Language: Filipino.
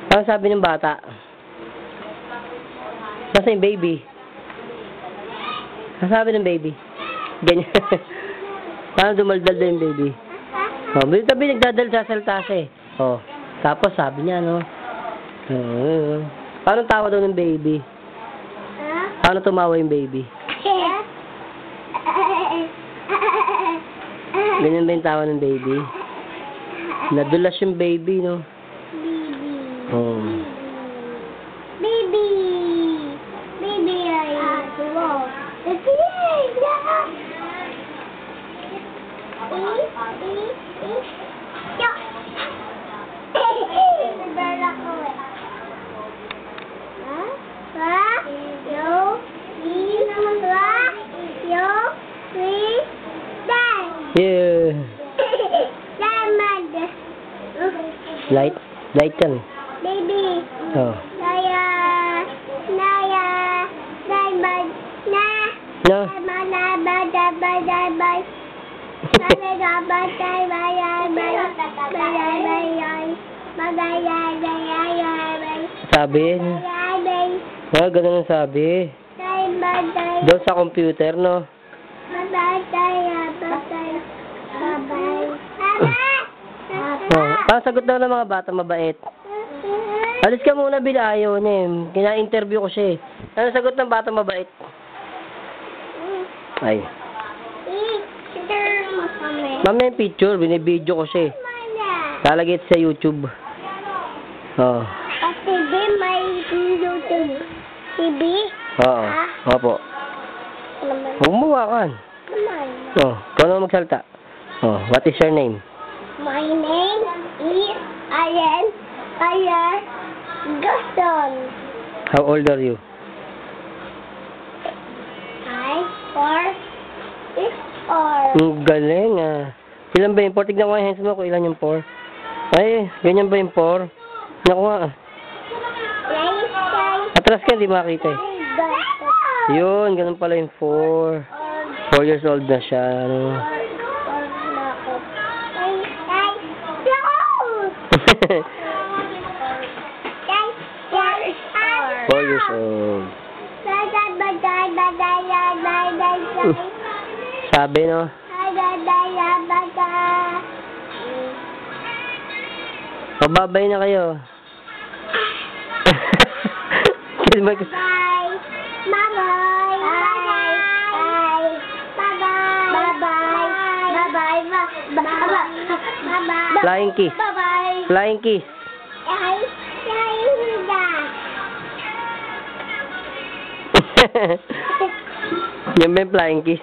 Ano sabi ng bata? Nasa yung baby? Ano sabi ng baby? Ganyan. Paano dumaldal na yung baby? Oh, sabi nagdadal sa saltas eh. Oh, tapos sabi niya, no? Paano tawa daw ng baby? Paano tumawa yung baby? Ganyan ba yung tawa ng baby? Nadulas yung baby, no? Oh. Baby! Baby, wow. Yeah. Light yan. Baby. Oh. Naya. No? Sabi? Ah, ganun ang sabi. Doon sa computer, no? Oh, parang sagot daw ng mga bata mabait. Alis ka muna, Bila. Ayaw niya eh. Kina-interview ko siya eh. Ano sagot ng bata mabait? Ay. Mamaya yung picture, binibidyo ko siya eh. Lalagay sa YouTube. Oh. TV, may YouTube. TV? Oo. Opo. Umuwakan. Oh, kung ano magsalita? Oh, what is your name? My name is Ayan Gaston. How old are you? 4. Ang galing ah. Ilan ba yung 4? Tignan ko yung hands mo kung ilan yung 4. Ay, ganyan ba yung 4? Naku nga ah. Atras ka, hindi makita eh. Yun, ganun pala yung 4. 4 years old na siya. Ano? 4 years old. Sabi, no? Mababay na kayo. Bye. Flying kiss. Flying kiss. Yan ba yung flying kiss?